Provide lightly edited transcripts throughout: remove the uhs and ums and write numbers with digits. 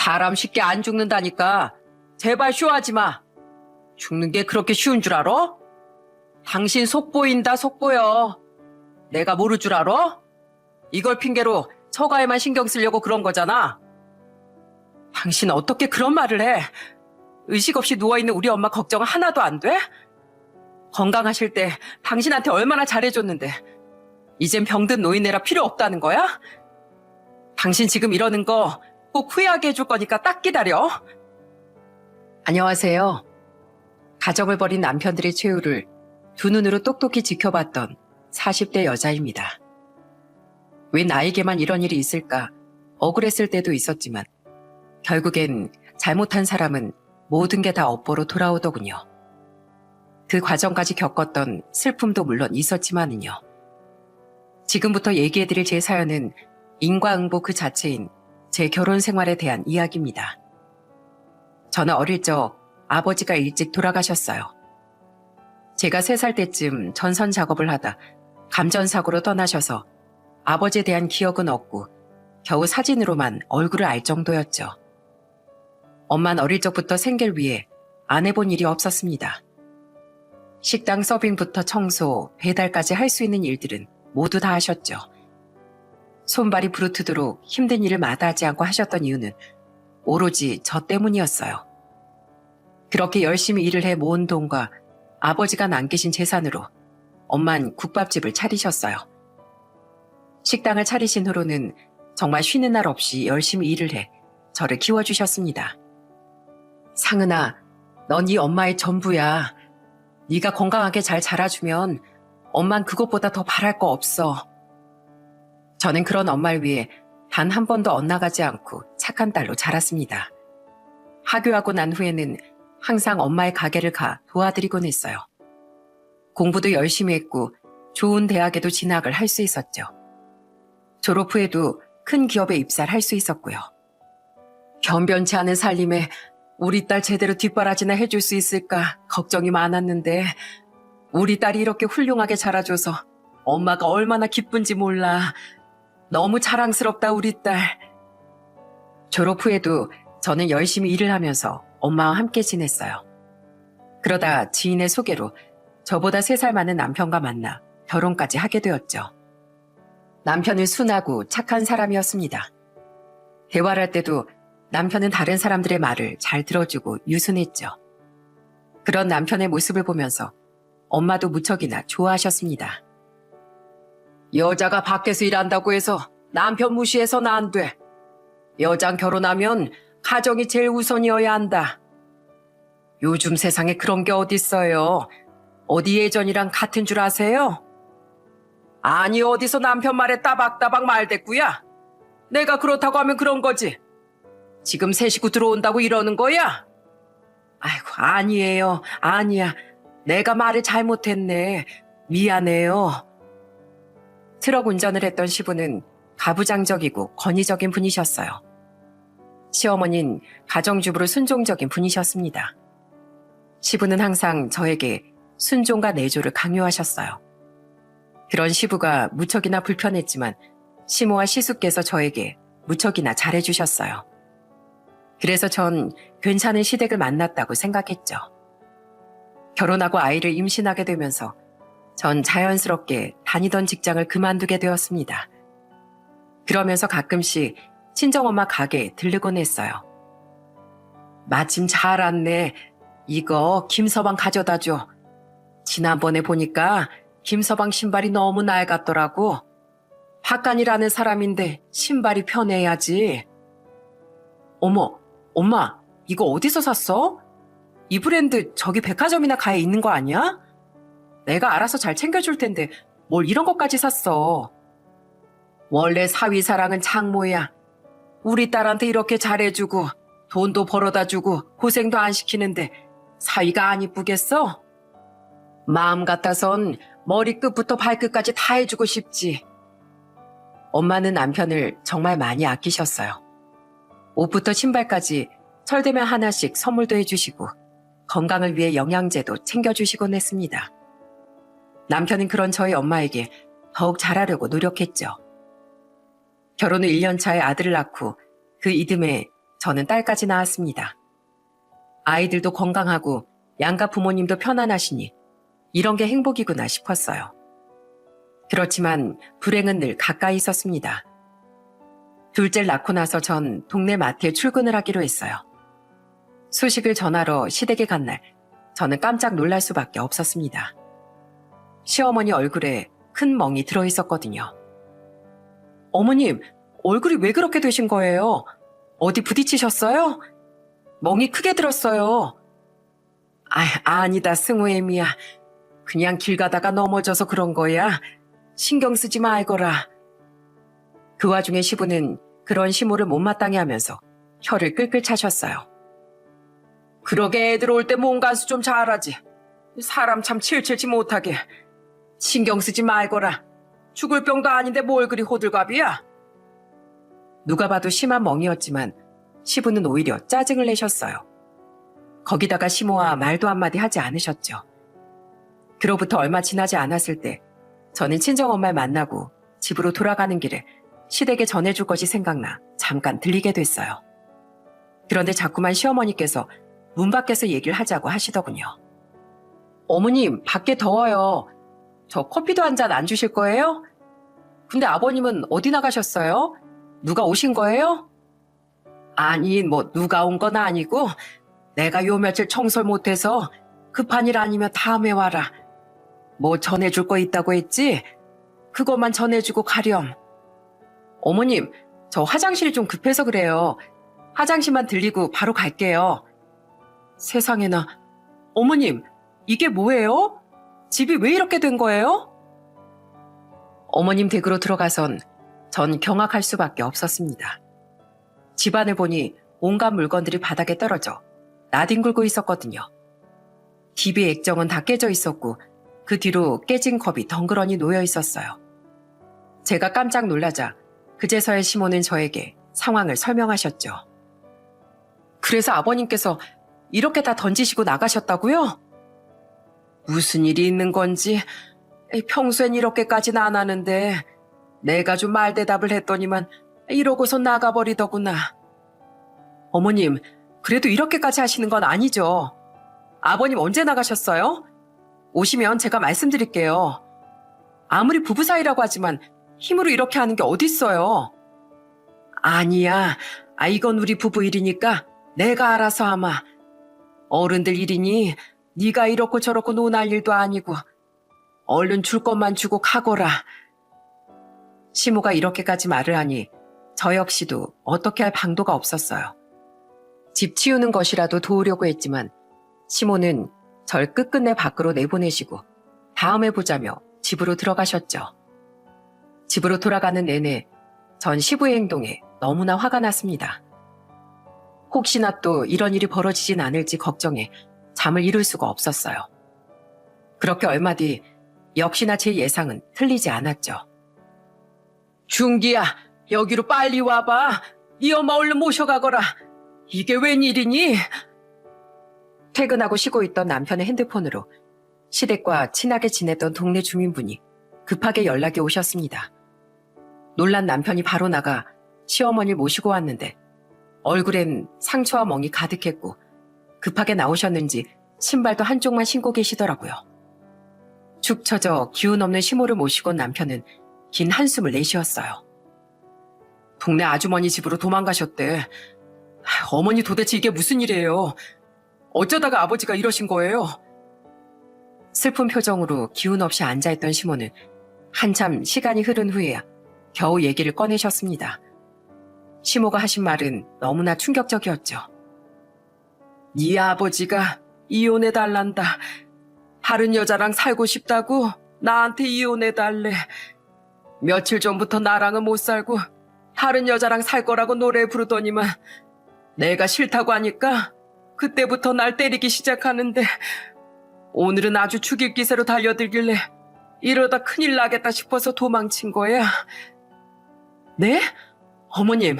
사람 쉽게 안 죽는다니까. 제발 쇼하지 마. 죽는 게 그렇게 쉬운 줄 알아? 당신 속 보인다, 속 보여. 내가 모를 줄 알아? 이걸 핑계로 처가에만 신경 쓰려고 그런 거잖아. 당신 어떻게 그런 말을 해? 의식 없이 누워있는 우리 엄마 걱정 하나도 안 돼? 건강하실 때 당신한테 얼마나 잘해줬는데 이젠 병든 노인네라 필요 없다는 거야? 당신 지금 이러는 거 꼭 후회하게 해줄 거니까 딱 기다려. 안녕하세요. 가정을 버린 남편들의 최후를 두 눈으로 똑똑히 지켜봤던 40대 여자입니다. 왜 나에게만 이런 일이 있을까 억울했을 때도 있었지만 결국엔 잘못한 사람은 모든 게 다 업보로 돌아오더군요. 그 과정까지 겪었던 슬픔도 물론 있었지만은요. 지금부터 얘기해드릴 제 사연은 인과응보 그 자체인 제 결혼 생활에 대한 이야기입니다. 저는 어릴 적 아버지가 일찍 돌아가셨어요. 제가 3살 때쯤 전선 작업을 하다 감전사고로 떠나셔서 아버지에 대한 기억은 없고 겨우 사진으로만 얼굴을 알 정도였죠. 엄마는 어릴 적부터 생계를 위해 안 해본 일이 없었습니다. 식당 서빙부터 청소, 배달까지 할 수 있는 일들은 모두 다 하셨죠. 손발이 부르트도록 힘든 일을 마다하지 않고 하셨던 이유는 오로지 저 때문이었어요. 그렇게 열심히 일을 해 모은 돈과 아버지가 남기신 재산으로 엄만 국밥집을 차리셨어요. 식당을 차리신 후로는 정말 쉬는 날 없이 열심히 일을 해 저를 키워주셨습니다. 상은아, 넌 이 엄마의 전부야. 네가 건강하게 잘 자라주면 엄만 그것보다 더 바랄 거 없어. 저는 그런 엄마를 위해 단 한 번도 엇나가지 않고 착한 딸로 자랐습니다. 하교하고 난 후에는 항상 엄마의 가게를 가 도와드리곤 했어요. 공부도 열심히 했고 좋은 대학에도 진학을 할 수 있었죠. 졸업 후에도 큰 기업에 입사를 할 수 있었고요. 변변치 않은 살림에 우리 딸 제대로 뒷바라지나 해줄 수 있을까 걱정이 많았는데 우리 딸이 이렇게 훌륭하게 자라줘서 엄마가 얼마나 기쁜지 몰라. 너무 자랑스럽다 우리 딸. 졸업 후에도 저는 열심히 일을 하면서 엄마와 함께 지냈어요. 그러다 지인의 소개로 저보다 3살 많은 남편과 만나 결혼까지 하게 되었죠. 남편은 순하고 착한 사람이었습니다. 대화를 할 때도 남편은 다른 사람들의 말을 잘 들어주고 유순했죠. 그런 남편의 모습을 보면서 엄마도 무척이나 좋아하셨습니다. 여자가 밖에서 일한다고 해서 남편 무시해서는 안 돼. 여장 결혼하면 가정이 제일 우선이어야 한다. 요즘 세상에 그런 게 어딨어요. 어디 예전이랑 같은 줄 아세요? 아니 어디서 남편 말에 따박따박 말대꾸야. 내가 그렇다고 하면 그런 거지. 지금 새 식구 들어온다고 이러는 거야? 아이고 아니에요. 아니야. 내가 말을 잘못했네. 미안해요. 트럭 운전을 했던 시부는 가부장적이고 권위적인 분이셨어요. 시어머니는 가정주부로 순종적인 분이셨습니다. 시부는 항상 저에게 순종과 내조를 강요하셨어요. 그런 시부가 무척이나 불편했지만 시모와 시숙께서 저에게 무척이나 잘해주셨어요. 그래서 전 괜찮은 시댁을 만났다고 생각했죠. 결혼하고 아이를 임신하게 되면서 전 자연스럽게 다니던 직장을 그만두게 되었습니다. 그러면서 가끔씩 친정엄마 가게에 들르곤 했어요. 마침 잘 왔네. 이거 김서방 가져다 줘. 지난번에 보니까 김서방 신발이 너무 낡았더라고. 박간이라는 사람인데 신발이 편해야지. 어머, 엄마, 이거 어디서 샀어? 이 브랜드 저기 백화점이나 가에 있는 거 아니야? 내가 알아서 잘 챙겨줄 텐데 뭘 이런 것까지 샀어. 원래 사위사랑은 장모야. 우리 딸한테 이렇게 잘해주고 돈도 벌어다 주고 고생도 안 시키는데 사위가 안 이쁘겠어? 마음 같아선 머리끝부터 발끝까지 다 해주고 싶지. 엄마는 남편을 정말 많이 아끼셨어요. 옷부터 신발까지 설되면 하나씩 선물도 해주시고 건강을 위해 영양제도 챙겨주시곤 했습니다. 남편은 그런 저희 엄마에게 더욱 잘하려고 노력했죠. 결혼 후 1년 차에 아들을 낳고 그 이듬해 저는 딸까지 낳았습니다. 아이들도 건강하고 양가 부모님도 편안하시니 이런 게 행복이구나 싶었어요. 그렇지만 불행은 늘 가까이 있었습니다. 둘째를 낳고 나서 전 동네 마트에 출근을 하기로 했어요. 소식을 전하러 시댁에 간 날, 저는 깜짝 놀랄 수밖에 없었습니다. 시어머니 얼굴에 큰 멍이 들어있었거든요. 어머님, 얼굴이 왜 그렇게 되신 거예요? 어디 부딪히셨어요? 멍이 크게 들었어요. 아니다, 승우애미야. 그냥 길 가다가 넘어져서 그런 거야. 신경 쓰지 말거라. 그 와중에 시부는 그런 시모를 못마땅해 하면서 혀를 끌끌 차셨어요. 그러게 애들 올 때 몸 간수 좀 잘하지. 사람 참 칠칠치 못하게. 신경 쓰지 말거라. 죽을 병도 아닌데 뭘 그리 호들갑이야? 누가 봐도 심한 멍이었지만 시부는 오히려 짜증을 내셨어요. 거기다가 시모와 말도 한마디 하지 않으셨죠. 그로부터 얼마 지나지 않았을 때 저는 친정엄마를 만나고 집으로 돌아가는 길에 시댁에 전해줄 것이 생각나 잠깐 들리게 됐어요. 그런데 자꾸만 시어머니께서 문 밖에서 얘기를 하자고 하시더군요. 어머님, 밖에 더워요. 저 커피도 한 잔 안 주실 거예요? 근데 아버님은 어디 나가셨어요? 누가 오신 거예요? 아니, 누가 온 건 아니고 내가 요 며칠 청소를 못해서 급한 일 아니면 다음에 와라. 전해줄 거 있다고 했지? 그것만 전해주고 가렴. 어머님, 저 화장실이 좀 급해서 그래요. 화장실만 들리고 바로 갈게요. 세상에나, 어머님, 이게 뭐예요? 집이 왜 이렇게 된 거예요? 어머님 댁으로 들어가선 전 경악할 수밖에 없었습니다. 집안을 보니 온갖 물건들이 바닥에 떨어져 나뒹굴고 있었거든요. TV 액정은 다 깨져 있었고 그 뒤로 깨진 컵이 덩그러니 놓여 있었어요. 제가 깜짝 놀라자 그제서야 시모는 저에게 상황을 설명하셨죠. 그래서 아버님께서 이렇게 다 던지시고 나가셨다고요? 무슨 일이 있는 건지 평소엔 이렇게까지는 안 하는데 내가 좀 말대답을 했더니만 이러고서 나가버리더구나. 어머님, 그래도 이렇게까지 하시는 건 아니죠. 아버님 언제 나가셨어요? 오시면 제가 말씀드릴게요. 아무리 부부 사이라고 하지만 힘으로 이렇게 하는 게 어딨어요. 아니야. 이건 우리 부부 일이니까 내가 알아서 하마. 어른들 일이니 네가 이렇고 저렇고 논할 일도 아니고 얼른 줄 것만 주고 가거라. 시모가 이렇게까지 말을 하니 저 역시도 어떻게 할 방도가 없었어요. 집 치우는 것이라도 도우려고 했지만 시모는 절 끝끝내 밖으로 내보내시고 다음에 보자며 집으로 들어가셨죠. 집으로 돌아가는 내내 전 시부의 행동에 너무나 화가 났습니다. 혹시나 또 이런 일이 벌어지진 않을지 걱정해 잠을 이룰 수가 없었어요. 그렇게 얼마 뒤 역시나 제 예상은 틀리지 않았죠. 준기야, 여기로 빨리 와봐. 네 엄마 얼른 모셔가거라. 이게 웬일이니? 퇴근하고 쉬고 있던 남편의 핸드폰으로 시댁과 친하게 지냈던 동네 주민분이 급하게 연락이 오셨습니다. 놀란 남편이 바로 나가 시어머니를 모시고 왔는데 얼굴엔 상처와 멍이 가득했고 급하게 나오셨는지 신발도 한쪽만 신고 계시더라고요. 축 처져 기운 없는 시모를 모시고 온 남편은 긴 한숨을 내쉬었어요. 동네 아주머니 집으로 도망가셨대. 어머니 도대체 이게 무슨 일이에요? 어쩌다가 아버지가 이러신 거예요? 슬픈 표정으로 기운 없이 앉아있던 시모는 한참 시간이 흐른 후에야 겨우 얘기를 꺼내셨습니다. 시모가 하신 말은 너무나 충격적이었죠. 네 아버지가 이혼해달란다. 다른 여자랑 살고 싶다고 나한테 이혼해달래. 며칠 전부터 나랑은 못 살고 다른 여자랑 살 거라고 노래 부르더니만 내가 싫다고 하니까 그때부터 날 때리기 시작하는데 오늘은 아주 죽일 기세로 달려들길래 이러다 큰일 나겠다 싶어서 도망친 거야. 네? 어머님,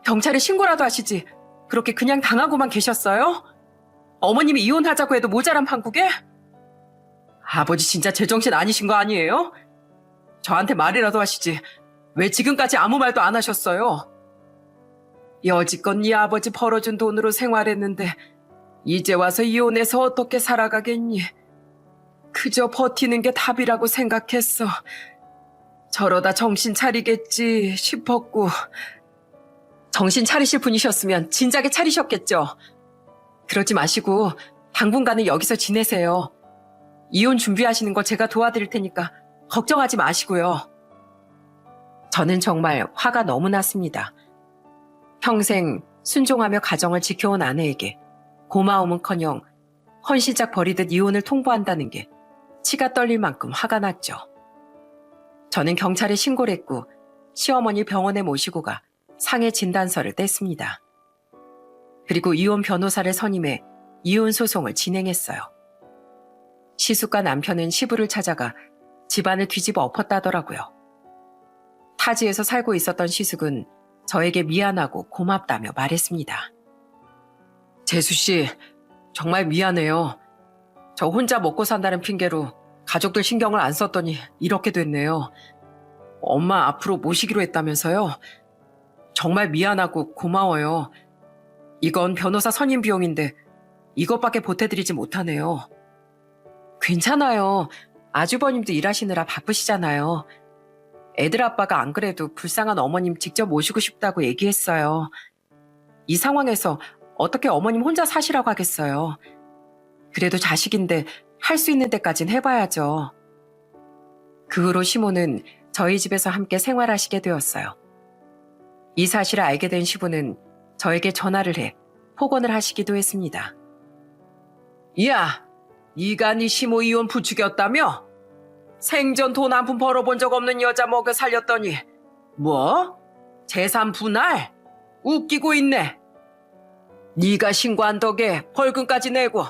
경찰에 신고라도 하시지. 그렇게 그냥 당하고만 계셨어요? 어머님이 이혼하자고 해도 모자란 판국에? 아버지 진짜 제정신 아니신 거 아니에요? 저한테 말이라도 하시지. 왜 지금까지 아무 말도 안 하셨어요? 여지껏 네 아버지 벌어준 돈으로 생활했는데 이제 와서 이혼해서 어떻게 살아가겠니? 그저 버티는 게 답이라고 생각했어. 저러다 정신 차리겠지 싶었고. 정신 차리실 분이셨으면 진작에 차리셨겠죠. 그러지 마시고 당분간은 여기서 지내세요. 이혼 준비하시는 거 제가 도와드릴 테니까 걱정하지 마시고요. 저는 정말 화가 너무 났습니다. 평생 순종하며 가정을 지켜온 아내에게 고마움은커녕 헌신짝 버리듯 이혼을 통보한다는 게 치가 떨릴 만큼 화가 났죠. 저는 경찰에 신고를 했고 시어머니 병원에 모시고 가 상해 진단서를 뗐습니다. 그리고 이혼 변호사를 선임해 이혼 소송을 진행했어요. 시숙과 남편은 시부를 찾아가 집안을 뒤집어 엎었다더라고요. 타지에서 살고 있었던 시숙은 저에게 미안하고 고맙다며 말했습니다. 재수씨, 정말 미안해요. 저 혼자 먹고 산다는 핑계로 가족들 신경을 안 썼더니 이렇게 됐네요. 엄마 앞으로 모시기로 했다면서요? 정말 미안하고 고마워요. 이건 변호사 선임 비용인데 이것밖에 보태드리지 못하네요. 괜찮아요. 아주버님도 일하시느라 바쁘시잖아요. 애들 아빠가 안 그래도 불쌍한 어머님 직접 모시고 싶다고 얘기했어요. 이 상황에서 어떻게 어머님 혼자 사시라고 하겠어요. 그래도 자식인데 할 수 있는 데까진 해봐야죠. 그 후로 시모는 저희 집에서 함께 생활하시게 되었어요. 이 사실을 알게 된 시부는 저에게 전화를 해 폭언을 하시기도 했습니다. 야, 네가 네 시모 이혼 부추겼다며? 생전 돈 한 푼 벌어본 적 없는 여자 먹여 살렸더니 뭐? 재산 분할? 웃기고 있네. 네가 신고한 덕에 벌금까지 내고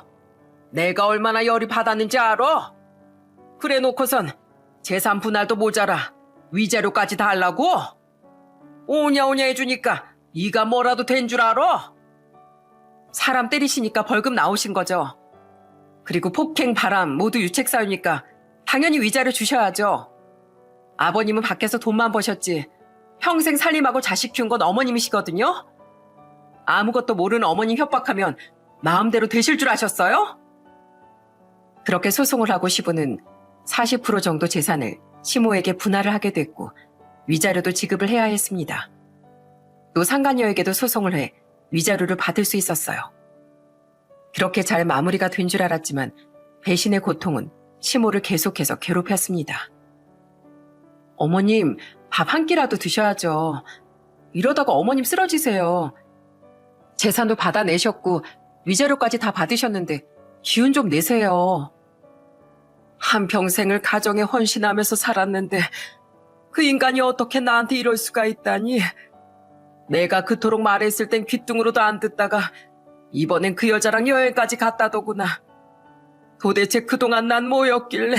내가 얼마나 열이 받았는지 알아? 그래 놓고선 재산 분할도 모자라 위자료까지 달라고? 오냐오냐 해주니까 네가 뭐라도 된 줄 알아? 사람 때리시니까 벌금 나오신 거죠. 그리고 폭행, 바람 모두 유책 사유니까 당연히 위자료 주셔야죠. 아버님은 밖에서 돈만 버셨지 평생 살림하고 자식 키운 건 어머님이시거든요. 아무것도 모르는 어머님 협박하면 마음대로 되실 줄 아셨어요? 그렇게 소송을 하고 시부는 40% 정도 재산을 시모에게 분할을 하게 됐고 위자료도 지급을 해야 했습니다. 또 상간녀에게도 소송을 해 위자료를 받을 수 있었어요. 그렇게 잘 마무리가 된 줄 알았지만 배신의 고통은 시모를 계속해서 괴롭혔습니다. 어머님, 밥 한 끼라도 드셔야죠. 이러다가 어머님 쓰러지세요. 재산도 받아내셨고 위자료까지 다 받으셨는데 기운 좀 내세요. 한평생을 가정에 헌신하면서 살았는데 그 인간이 어떻게 나한테 이럴 수가 있다니. 내가 그토록 말했을 땐 귓등으로도 안 듣다가 이번엔 그 여자랑 여행까지 갔다더구나. 도대체 그동안 난 뭐였길래.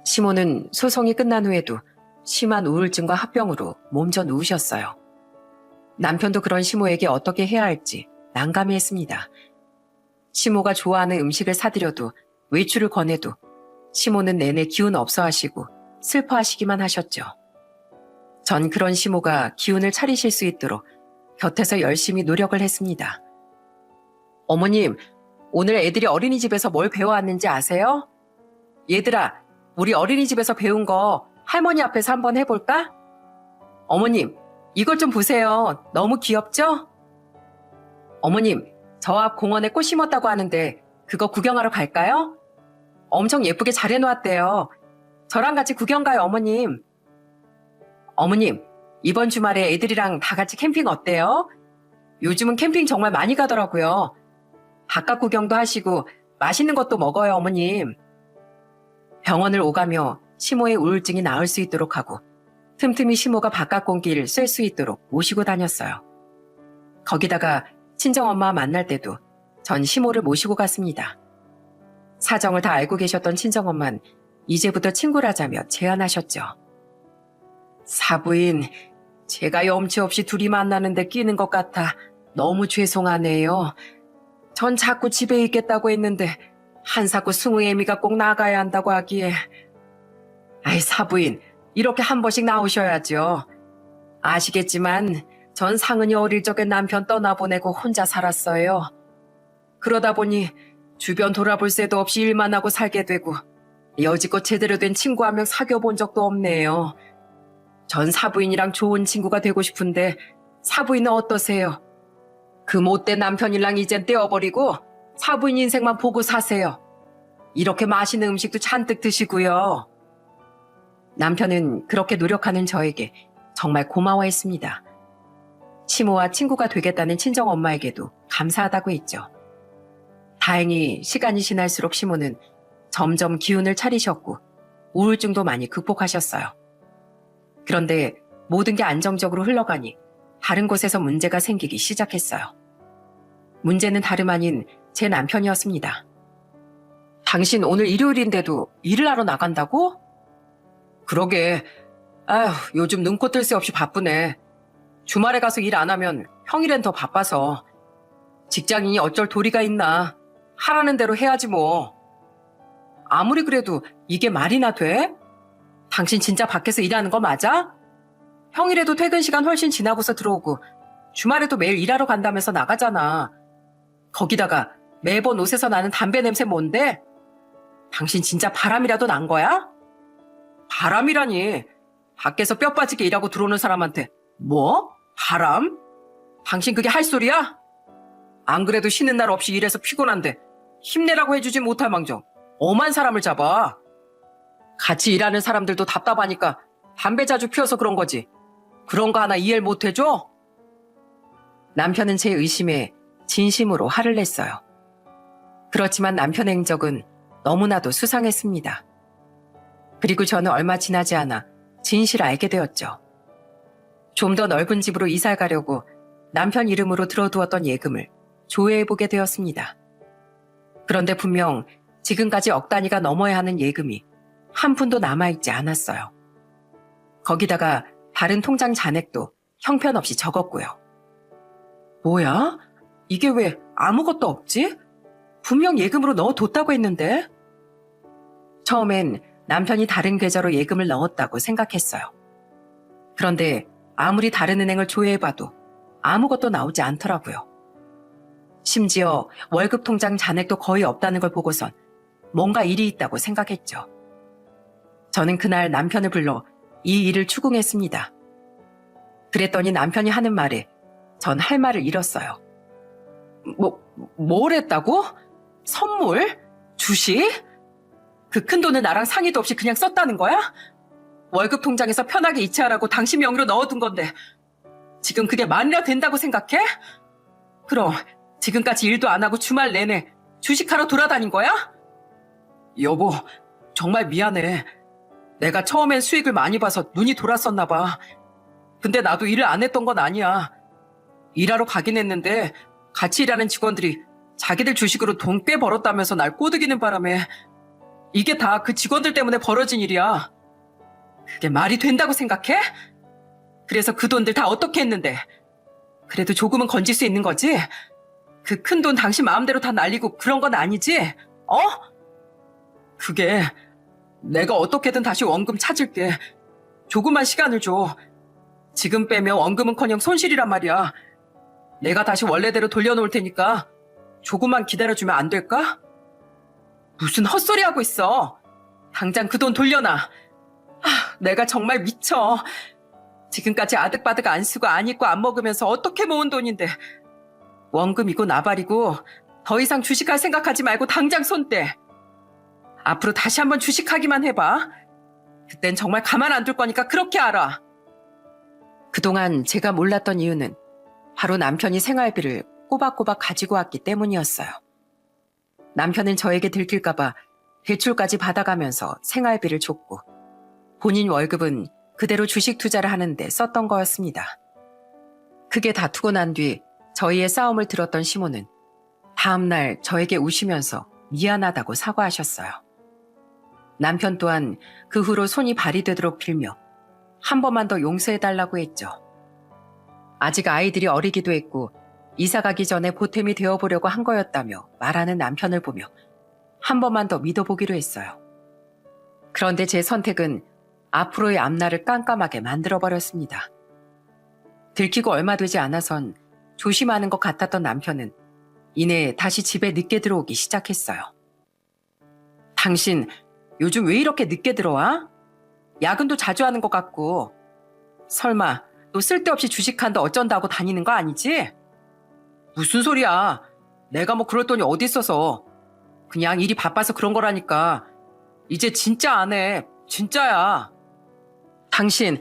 시모는 소송이 끝난 후에도 심한 우울증과 합병으로 몸져 누우셨어요. 남편도 그런 시모에게 어떻게 해야 할지 난감해했습니다. 시모가 좋아하는 음식을 사드려도 외출을 권해도 시모는 내내 기운 없어 하시고 슬퍼하시기만 하셨죠. 전 그런 시모가 기운을 차리실 수 있도록 곁에서 열심히 노력을 했습니다. 어머님, 오늘 애들이 어린이집에서 뭘 배워왔는지 아세요? 얘들아, 우리 어린이집에서 배운 거 할머니 앞에서 한번 해볼까? 어머님, 이것 좀 보세요. 너무 귀엽죠? 어머님, 저 앞 공원에 꽃 심었다고 하는데 그거 구경하러 갈까요? 엄청 예쁘게 잘 해놓았대요. 저랑 같이 구경 가요, 어머님. 어머님, 이번 주말에 애들이랑 다 같이 캠핑 어때요? 요즘은 캠핑 정말 많이 가더라고요. 바깥 구경도 하시고 맛있는 것도 먹어요, 어머님. 병원을 오가며 시모의 우울증이 나을 수 있도록 하고 틈틈이 시모가 바깥 공기를 쐴 수 있도록 모시고 다녔어요. 거기다가 친정엄마 만날 때도 전 시모를 모시고 갔습니다. 사정을 다 알고 계셨던 친정엄마는 이제부터 친구라자며 제안하셨죠. 사부인, 제가 염치 없이 둘이 만나는데 끼는 것 같아 너무 죄송하네요. 전 자꾸 집에 있겠다고 했는데 한사코 승우애미가 꼭 나가야 한다고 하기에. 아이, 사부인, 이렇게 한 번씩 나오셔야죠. 아시겠지만 전 상은이 어릴 적에 남편 떠나보내고 혼자 살았어요. 그러다 보니 주변 돌아볼 새도 없이 일만 하고 살게 되고 여지껏 제대로 된 친구 한 명 사귀어 본 적도 없네요. 전 사부인이랑 좋은 친구가 되고 싶은데 사부인은 어떠세요? 그 못된 남편이랑 이젠 떼어버리고 사부인 인생만 보고 사세요. 이렇게 맛있는 음식도 잔뜩 드시고요. 남편은 그렇게 노력하는 저에게 정말 고마워했습니다. 시모와 친구가 되겠다는 친정엄마에게도 감사하다고 했죠. 다행히 시간이 지날수록 시모는 점점 기운을 차리셨고 우울증도 많이 극복하셨어요. 그런데 모든 게 안정적으로 흘러가니 다른 곳에서 문제가 생기기 시작했어요. 문제는 다름 아닌 제 남편이었습니다. 당신 오늘 일요일인데도 일을 하러 나간다고? 그러게. 아휴, 요즘 눈코 뜰 새 없이 바쁘네. 주말에 가서 일 안 하면 평일엔 더 바빠서. 직장인이 어쩔 도리가 있나. 하라는 대로 해야지 뭐. 아무리 그래도 이게 말이나 돼? 당신 진짜 밖에서 일하는 거 맞아? 평일에도 퇴근 시간 훨씬 지나고서 들어오고 주말에도 매일 일하러 간다면서 나가잖아. 거기다가 매번 옷에서 나는 담배 냄새 뭔데? 당신 진짜 바람이라도 난 거야? 바람이라니. 밖에서 뼈 빠지게 일하고 들어오는 사람한테 뭐? 바람? 당신 그게 할 소리야? 안 그래도 쉬는 날 없이 일해서 피곤한데 힘내라고 해주지 못할 망정 엄한 사람을 잡아. 같이 일하는 사람들도 답답하니까 담배 자주 피워서 그런 거지. 그런 거 하나 이해를 못 해줘? 남편은 제 의심에 진심으로 화를 냈어요. 그렇지만 남편의 행적은 너무나도 수상했습니다. 그리고 저는 얼마 지나지 않아 진실을 알게 되었죠. 좀 더 넓은 집으로 이사 가려고 남편 이름으로 들어두었던 예금을 조회해보게 되었습니다. 그런데 분명 지금까지 억 단위가 넘어야 하는 예금이 한 푼도 남아있지 않았어요. 거기다가 다른 통장 잔액도 형편없이 적었고요. 뭐야? 이게 왜 아무것도 없지? 분명 예금으로 넣어뒀다고 했는데? 처음엔 남편이 다른 계좌로 예금을 넣었다고 생각했어요. 그런데 아무리 다른 은행을 조회해봐도 아무것도 나오지 않더라고요. 심지어 월급 통장 잔액도 거의 없다는 걸 보고선 뭔가 일이 있다고 생각했죠. 저는 그날 남편을 불러 이 일을 추궁했습니다. 그랬더니 남편이 하는 말에 전 할 말을 잃었어요. 뭘 했다고? 선물? 주식? 그 큰 돈을 나랑 상의도 없이 그냥 썼다는 거야? 월급 통장에서 편하게 이체하라고 당신 명의로 넣어둔 건데 지금 그게 말이나 된다고 생각해? 그럼 지금까지 일도 안 하고 주말 내내 주식하러 돌아다닌 거야? 여보, 정말 미안해. 내가 처음엔 수익을 많이 봐서 눈이 돌았었나 봐. 근데 나도 일을 안 했던 건 아니야. 일하러 가긴 했는데 같이 일하는 직원들이 자기들 주식으로 돈 꽤 벌었다면서 날 꼬드기는 바람에 이게 다 그 직원들 때문에 벌어진 일이야. 그게 말이 된다고 생각해? 그래서 그 돈들 다 어떻게 했는데? 그래도 조금은 건질 수 있는 거지? 그 큰 돈 당신 마음대로 다 날리고 그런 건 아니지? 어? 그게 내가 어떻게든 다시 원금 찾을게. 조금만 시간을 줘. 지금 빼면 원금은커녕 손실이란 말이야. 내가 다시 원래대로 돌려놓을 테니까 조금만 기다려주면 안 될까? 무슨 헛소리 하고 있어. 당장 그 돈 돌려놔. 내가 정말 미쳐. 지금까지 아득바득 안 쓰고 안 입고 안 먹으면서 어떻게 모은 돈인데 원금이고 나발이고 더 이상 주식할 생각하지 말고 당장 손 떼. 앞으로 다시 한번 주식하기만 해봐. 그땐 정말 가만 안 둘 거니까 그렇게 알아. 그동안 제가 몰랐던 이유는 바로 남편이 생활비를 꼬박꼬박 가지고 왔기 때문이었어요. 남편은 저에게 들킬까봐 대출까지 받아가면서 생활비를 줬고 본인 월급은 그대로 주식 투자를 하는데 썼던 거였습니다. 크게 다투고 난 뒤 저희의 싸움을 들었던 시모는 다음날 저에게 우시면서 미안하다고 사과하셨어요. 남편 또한 그 후로 손이 발이 되도록 빌며 한 번만 더 용서해달라고 했죠. 아직 아이들이 어리기도 했고 이사 가기 전에 보탬이 되어보려고 한 거였다며 말하는 남편을 보며 한 번만 더 믿어보기로 했어요. 그런데 제 선택은 앞으로의 앞날을 깜깜하게 만들어버렸습니다. 들키고 얼마 되지 않아선 조심하는 것 같았던 남편은 이내 다시 집에 늦게 들어오기 시작했어요. 당신 요즘 왜 이렇게 늦게 들어와? 야근도 자주 하는 것 같고. 설마 너 쓸데없이 주식한다 어쩐다고 다니는 거 아니지? 무슨 소리야. 내가 뭐 그럴 돈이 어디 있어서. 그냥 일이 바빠서 그런 거라니까. 이제 진짜 안 해. 진짜야. 당신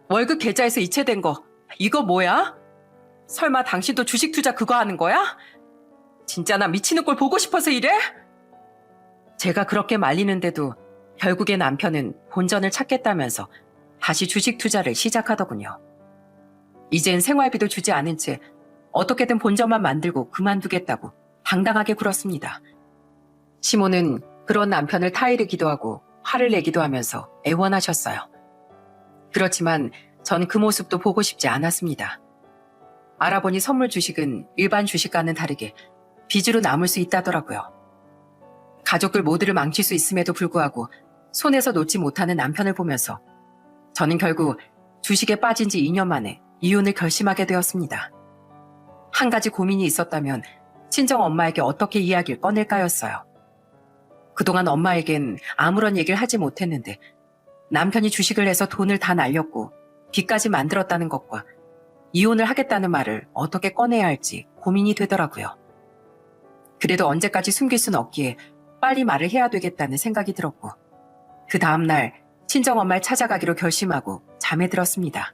월급 계좌에서 이체된 거 이거 뭐야? 설마 당신도 주식 투자 그거 하는 거야? 진짜 나 미치는 꼴 보고 싶어서 이래? 제가 그렇게 말리는데도 결국에 남편은 본전을 찾겠다면서 다시 주식 투자를 시작하더군요. 이젠 생활비도 주지 않은 채 어떻게든 본전만 만들고 그만두겠다고 당당하게 굴었습니다. 시모는 그런 남편을 타이르기도 하고 화를 내기도 하면서 애원하셨어요. 그렇지만 전 그 모습도 보고 싶지 않았습니다. 알아보니 선물 주식은 일반 주식과는 다르게 빚으로 남을 수 있다더라고요. 가족들 모두를 망칠 수 있음에도 불구하고 손에서 놓지 못하는 남편을 보면서 저는 결국 주식에 빠진 지 2년 만에 이혼을 결심하게 되었습니다. 한 가지 고민이 있었다면 친정 엄마에게 어떻게 이야기를 꺼낼까였어요. 그동안 엄마에겐 아무런 얘기를 하지 못했는데 남편이 주식을 해서 돈을 다 날렸고 빚까지 만들었다는 것과 이혼을 하겠다는 말을 어떻게 꺼내야 할지 고민이 되더라고요. 그래도 언제까지 숨길 순 없기에 빨리 말을 해야 되겠다는 생각이 들었고 그 다음날 친정엄마를 찾아가기로 결심하고 잠에 들었습니다.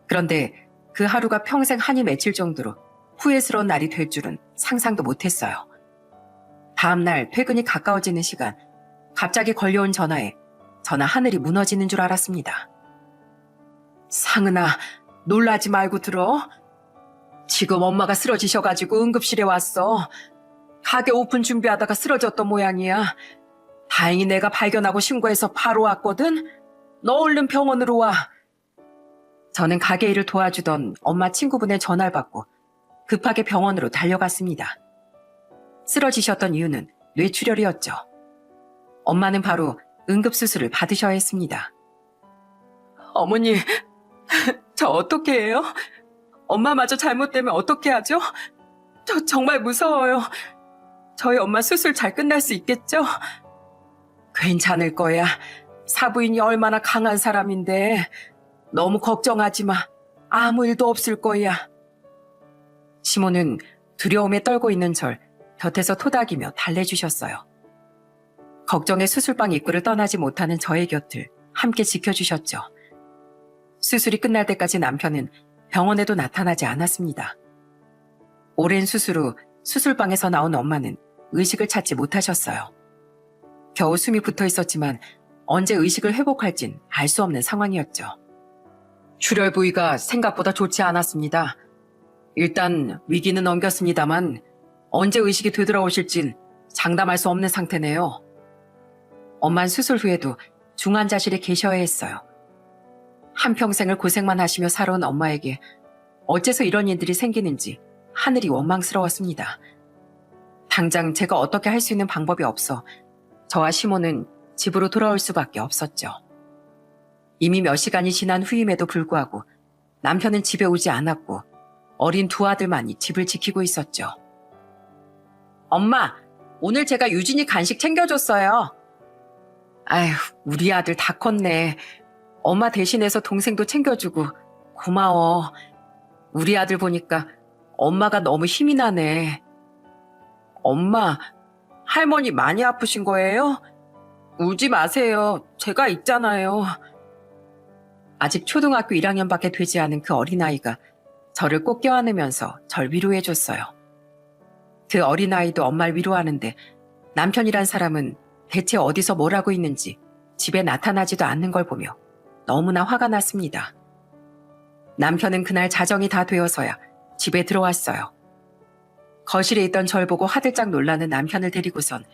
그런데 그 하루가 평생 한이 맺힐 정도로 후회스러운 날이 될 줄은 상상도 못했어요. 다음날 퇴근이 가까워지는 시간, 갑자기 걸려온 전화에 저나 하늘이 무너지는 줄 알았습니다. 상은아, 놀라지 말고 들어. 지금 엄마가 쓰러지셔가지고 응급실에 왔어. 가게 오픈 준비하다가 쓰러졌던 모양이야. 다행히 내가 발견하고 신고해서 바로 왔거든. 너 얼른 병원으로 와. 저는 가게 일을 도와주던 엄마 친구분의 전화를 받고 급하게 병원으로 달려갔습니다. 쓰러지셨던 이유는 뇌출혈이었죠. 엄마는 바로 응급수술을 받으셔야 했습니다. 어머니, 저 어떻게 해요? 엄마마저 잘못되면 어떻게 하죠? 저 정말 무서워요. 저희 엄마 수술 잘 끝날 수 있겠죠? 괜찮을 거야. 사부인이 얼마나 강한 사람인데 너무 걱정하지 마. 아무 일도 없을 거야. 시모는 두려움에 떨고 있는 절 곁에서 토닥이며 달래주셨어요. 걱정의 수술방 입구를 떠나지 못하는 저의 곁을 함께 지켜주셨죠. 수술이 끝날 때까지 남편은 병원에도 나타나지 않았습니다. 오랜 수술 후 수술방에서 나온 엄마는 의식을 찾지 못하셨어요. 겨우 숨이 붙어 있었지만 언제 의식을 회복할진 알 수 없는 상황이었죠. 출혈 부위가 생각보다 좋지 않았습니다. 일단 위기는 넘겼습니다만 언제 의식이 되돌아오실진 장담할 수 없는 상태네요. 엄만 수술 후에도 중환자실에 계셔야 했어요. 한평생을 고생만 하시며 살아온 엄마에게 어째서 이런 일들이 생기는지 하늘이 원망스러웠습니다. 당장 제가 어떻게 할 수 있는 방법이 없어 저와 시모는 집으로 돌아올 수밖에 없었죠. 이미 몇 시간이 지난 후임에도 불구하고 남편은 집에 오지 않았고 어린 두 아들만이 집을 지키고 있었죠. 엄마, 오늘 제가 유진이 간식 챙겨줬어요. 아휴, 우리 아들 다 컸네. 엄마 대신해서 동생도 챙겨주고 고마워. 우리 아들 보니까 엄마가 너무 힘이 나네. 엄마, 할머니 많이 아프신 거예요? 울지 마세요. 제가 있잖아요. 아직 초등학교 1학년밖에 되지 않은 그 어린아이가 저를 꼭 껴안으면서 절 위로해줬어요. 그 어린아이도 엄마를 위로하는데 남편이란 사람은 대체 어디서 뭘 하고 있는지 집에 나타나지도 않는 걸 보며 너무나 화가 났습니다. 남편은 그날 자정이 다 되어서야 집에 들어왔어요. 거실에 있던 절 보고 화들짝 놀라는 남편을 데리고선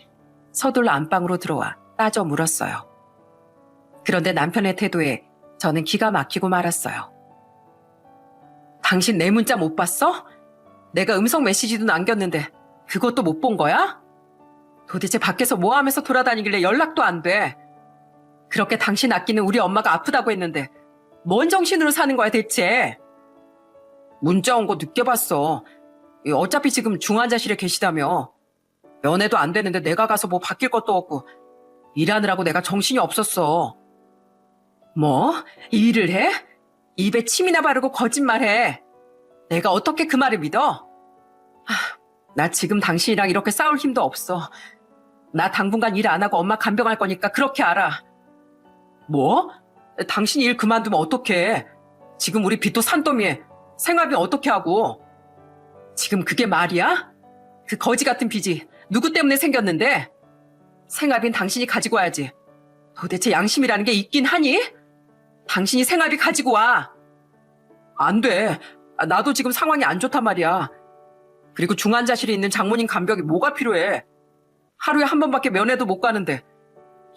서둘러 안방으로 들어와 따져 물었어요. 그런데 남편의 태도에 저는 기가 막히고 말았어요. 당신 내 문자 못 봤어? 내가 음성 메시지도 남겼는데 그것도 못 본 거야? 도대체 밖에서 뭐 하면서 돌아다니길래 연락도 안 돼? 그렇게 당신 아끼는 우리 엄마가 아프다고 했는데 뭔 정신으로 사는 거야 대체? 문자 온 거 늦게 봤어. 어차피 지금 중환자실에 계시다며. 면회도 안 되는데 내가 가서 뭐 바뀔 것도 없고 일하느라고 내가 정신이 없었어. 뭐? 일을 해? 입에 침이나 바르고 거짓말해. 내가 어떻게 그 말을 믿어? 나 지금 당신이랑 이렇게 싸울 힘도 없어. 나 당분간 일 안 하고 엄마 간병할 거니까 그렇게 알아. 뭐? 당신이 일 그만두면 어떡해? 지금 우리 빚도 산더미에 생활비 어떻게 하고? 지금 그게 말이야? 그 거지 같은 빚이 누구 때문에 생겼는데? 생활비는 당신이 가지고 와야지. 도대체 양심이라는 게 있긴 하니? 당신이 생활비 가지고 와. 안 돼. 나도 지금 상황이 안 좋단 말이야. 그리고 중환자실에 있는 장모님 간병이 뭐가 필요해? 하루에 한 번밖에 면회도 못 가는데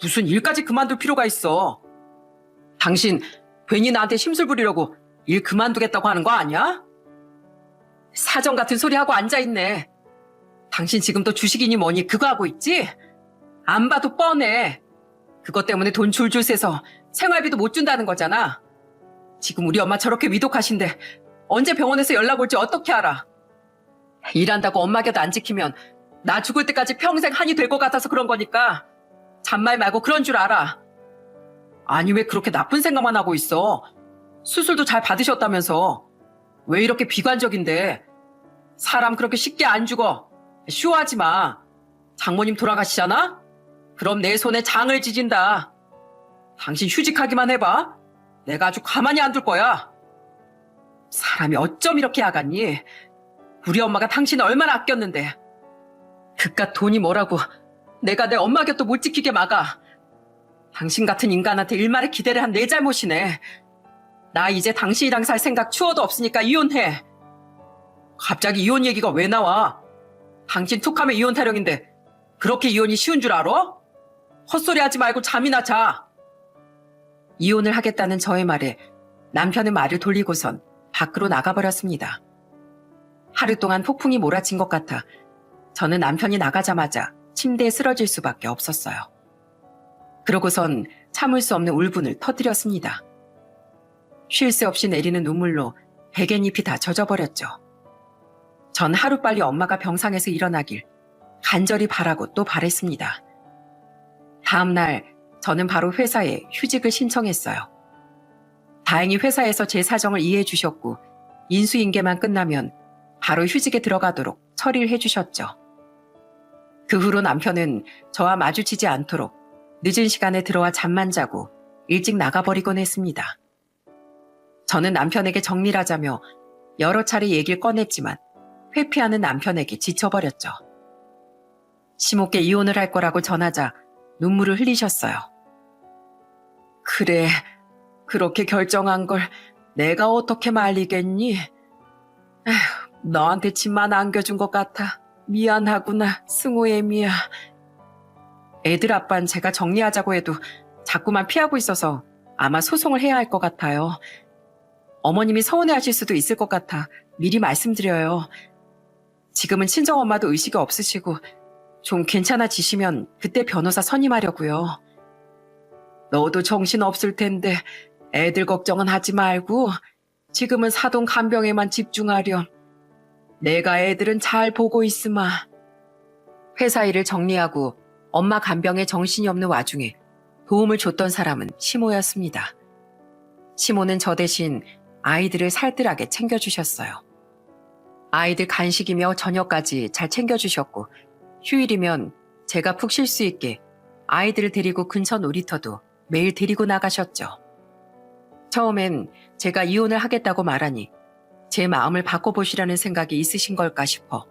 무슨 일까지 그만둘 필요가 있어. 당신 괜히 나한테 심술 부리려고 일 그만두겠다고 하는 거 아니야? 사정 같은 소리 하고 앉아있네. 당신 지금도 주식이니 뭐니 그거 하고 있지? 안 봐도 뻔해. 그것 때문에 돈 줄줄 새서 생활비도 못 준다는 거잖아. 지금 우리 엄마 저렇게 위독하신데 언제 병원에서 연락 올지 어떻게 알아? 일한다고 엄마 곁 안 지키면 나 죽을 때까지 평생 한이 될 것 같아서 그런 거니까 잔말 말고 그런 줄 알아. 아니 왜 그렇게 나쁜 생각만 하고 있어? 수술도 잘 받으셨다면서. 왜 이렇게 비관적인데? 사람 그렇게 쉽게 안 죽어. 쉬워하지 마. 장모님 돌아가시잖아? 그럼 내 손에 장을 지진다. 당신 휴직하기만 해봐. 내가 아주 가만히 안 둘 거야. 사람이 어쩜 이렇게 야갔니? 우리 엄마가 당신을 얼마나 아꼈는데. 그깟 돈이 뭐라고 내가 내 엄마 곁도 못 지키게 막아. 당신 같은 인간한테 일말의 기대를 한 내 잘못이네. 나 이제 당신이랑 살 생각 추워도 없으니까 이혼해. 갑자기 이혼 얘기가 왜 나와? 당신 툭하면 이혼 타령인데 그렇게 이혼이 쉬운 줄 알아? 헛소리 하지 말고 잠이나 자. 이혼을 하겠다는 저의 말에 남편은 말을 돌리고선 밖으로 나가버렸습니다. 하루 동안 폭풍이 몰아친 것 같아 저는 남편이 나가자마자 침대에 쓰러질 수밖에 없었어요. 그러고선 참을 수 없는 울분을 터뜨렸습니다. 쉴 새 없이 내리는 눈물로 베갯잎이 다 젖어버렸죠. 전 하루빨리 엄마가 병상에서 일어나길 간절히 바라고 또 바랬습니다. 다음 날 저는 바로 회사에 휴직을 신청했어요. 다행히 회사에서 제 사정을 이해해 주셨고 인수인계만 끝나면 바로 휴직에 들어가도록 처리를 해주셨죠. 그 후로 남편은 저와 마주치지 않도록 늦은 시간에 들어와 잠만 자고 일찍 나가버리곤 했습니다. 저는 남편에게 정리하자며 여러 차례 얘기를 꺼냈지만 회피하는 남편에게 지쳐버렸죠. 심없게 이혼을 할 거라고 전하자 눈물을 흘리셨어요. 그래, 그렇게 결정한 걸 내가 어떻게 말리겠니? 에휴, 너한테 짐만 안겨준 것 같아. 미안하구나, 승호애미야. 애들 아빠는 제가 정리하자고 해도 자꾸만 피하고 있어서 아마 소송을 해야 할 것 같아요. 어머님이 서운해하실 수도 있을 것 같아 미리 말씀드려요. 지금은 친정엄마도 의식이 없으시고 좀 괜찮아지시면 그때 변호사 선임하려고요. 너도 정신 없을 텐데 애들 걱정은 하지 말고 지금은 사돈 간병에만 집중하렴. 내가 애들은 잘 보고 있으마. 회사 일을 정리하고 엄마 간병에 정신이 없는 와중에 도움을 줬던 사람은 시모였습니다. 시모는 저 대신 아이들을 살뜰하게 챙겨주셨어요. 아이들 간식이며 저녁까지 잘 챙겨주셨고 휴일이면 제가 푹 쉴 수 있게 아이들을 데리고 근처 놀이터도 매일 데리고 나가셨죠. 처음엔 제가 이혼을 하겠다고 말하니 제 마음을 바꿔보시라는 생각이 있으신 걸까 싶어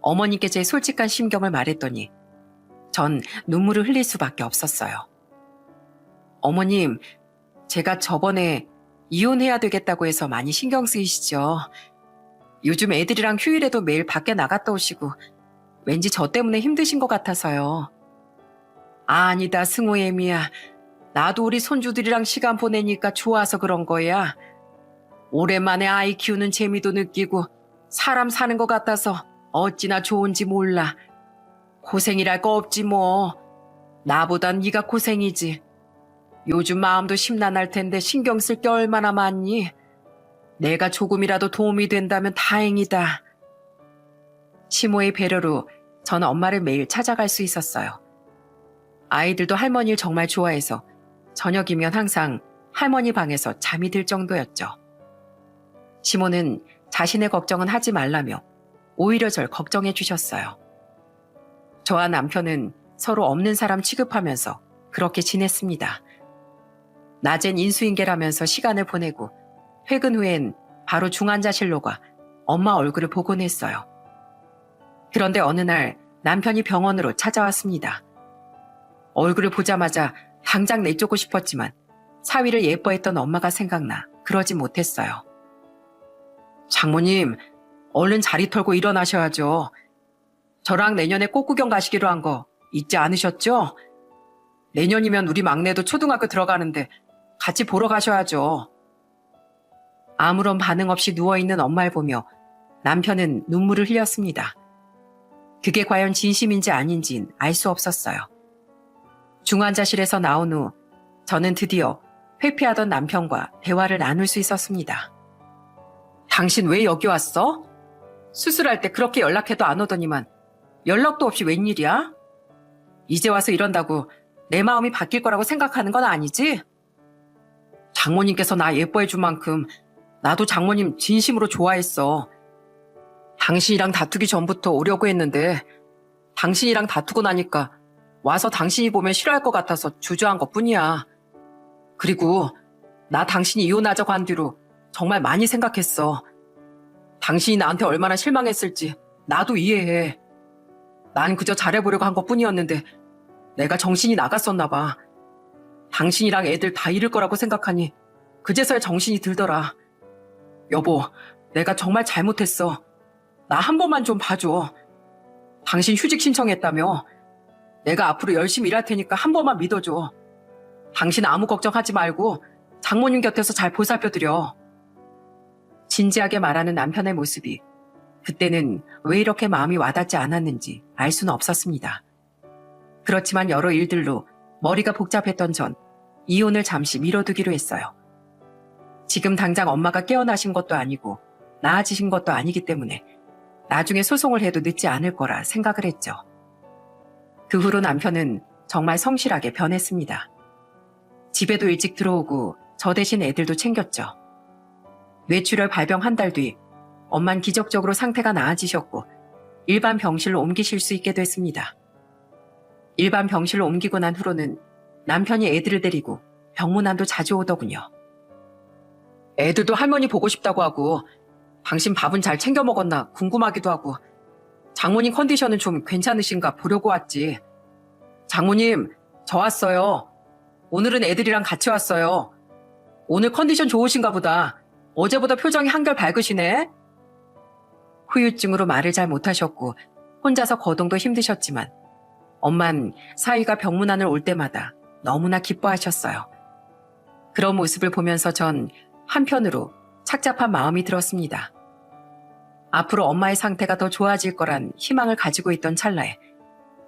어머니께 제 솔직한 심경을 말했더니 전 눈물을 흘릴 수밖에 없었어요. 어머님, 제가 저번에 이혼해야 되겠다고 해서 많이 신경 쓰이시죠. 요즘 애들이랑 휴일에도 매일 밖에 나갔다 오시고 왠지 저 때문에 힘드신 것 같아서요. 아니다, 승호애미야. 나도 우리 손주들이랑 시간 보내니까 좋아서 그런 거야. 오랜만에 아이 키우는 재미도 느끼고 사람 사는 것 같아서 어찌나 좋은지 몰라. 고생이랄 거 없지 뭐. 나보단 네가 고생이지. 요즘 마음도 심란할 텐데 신경 쓸 게 얼마나 많니? 내가 조금이라도 도움이 된다면 다행이다. 시모의 배려로 저는 엄마를 매일 찾아갈 수 있었어요. 아이들도 할머니를 정말 좋아해서 저녁이면 항상 할머니 방에서 잠이 들 정도였죠. 시모는 자신의 걱정은 하지 말라며 오히려 절 걱정해 주셨어요. 저와 남편은 서로 없는 사람 취급하면서 그렇게 지냈습니다. 낮엔 인수인계라면서 시간을 보내고 퇴근 후엔 바로 중환자실로 가 엄마 얼굴을 보곤 했어요. 그런데 어느 날 남편이 병원으로 찾아왔습니다. 얼굴을 보자마자 당장 내쫓고 싶었지만 사위를 예뻐했던 엄마가 생각나 그러지 못했어요. 장모님, 얼른 자리 털고 일어나셔야죠. 저랑 내년에 꽃구경 가시기로 한 거 잊지 않으셨죠? 내년이면 우리 막내도 초등학교 들어가는데 같이 보러 가셔야죠. 아무런 반응 없이 누워있는 엄마를 보며 남편은 눈물을 흘렸습니다. 그게 과연 진심인지 아닌진 알 수 없었어요. 중환자실에서 나온 후 저는 드디어 회피하던 남편과 대화를 나눌 수 있었습니다. 당신 왜 여기 왔어? 수술할 때 그렇게 연락해도 안 오더니만 연락도 없이 웬일이야? 이제 와서 이런다고 내 마음이 바뀔 거라고 생각하는 건 아니지? 장모님께서 나 예뻐해 준 만큼 나도 장모님 진심으로 좋아했어. 당신이랑 다투기 전부터 오려고 했는데 당신이랑 다투고 나니까 와서 당신이 보면 싫어할 것 같아서 주저한 것뿐이야. 그리고 나 당신이 이혼하자고 한 뒤로 정말 많이 생각했어. 당신이 나한테 얼마나 실망했을지 나도 이해해. 난 그저 잘해보려고 한 것뿐이었는데 내가 정신이 나갔었나 봐. 당신이랑 애들 다 잃을 거라고 생각하니 그제서야 정신이 들더라. 여보, 내가 정말 잘못했어. 나 한 번만 좀 봐줘. 당신 휴직 신청했다며. 내가 앞으로 열심히 일할 테니까 한 번만 믿어줘. 당신 아무 걱정하지 말고 장모님 곁에서 잘 보살펴드려. 진지하게 말하는 남편의 모습이 그때는 왜 이렇게 마음이 와닿지 않았는지 알 수는 없었습니다. 그렇지만 여러 일들로 머리가 복잡했던 전 이혼을 잠시 미뤄두기로 했어요. 지금 당장 엄마가 깨어나신 것도 아니고 나아지신 것도 아니기 때문에 나중에 소송을 해도 늦지 않을 거라 생각을 했죠. 그 후로 남편은 정말 성실하게 변했습니다. 집에도 일찍 들어오고 저 대신 애들도 챙겼죠. 뇌출혈 발병 한 달 뒤 엄만 기적적으로 상태가 나아지셨고 일반 병실로 옮기실 수 있게 됐습니다. 일반 병실로 옮기고 난 후로는 남편이 애들을 데리고 병문안도 자주 오더군요. 애들도 할머니 보고 싶다고 하고 당신 밥은 잘 챙겨 먹었나 궁금하기도 하고 장모님 컨디션은 좀 괜찮으신가 보려고 왔지. 장모님, 저 왔어요. 오늘은 애들이랑 같이 왔어요. 오늘 컨디션 좋으신가 보다. 어제보다 표정이 한결 밝으시네. 후유증으로 말을 잘 못하셨고 혼자서 거동도 힘드셨지만 엄만 사위가 병문안을 올 때마다 너무나 기뻐하셨어요. 그런 모습을 보면서 전 한편으로 착잡한 마음이 들었습니다. 앞으로 엄마의 상태가 더 좋아질 거란 희망을 가지고 있던 찰나에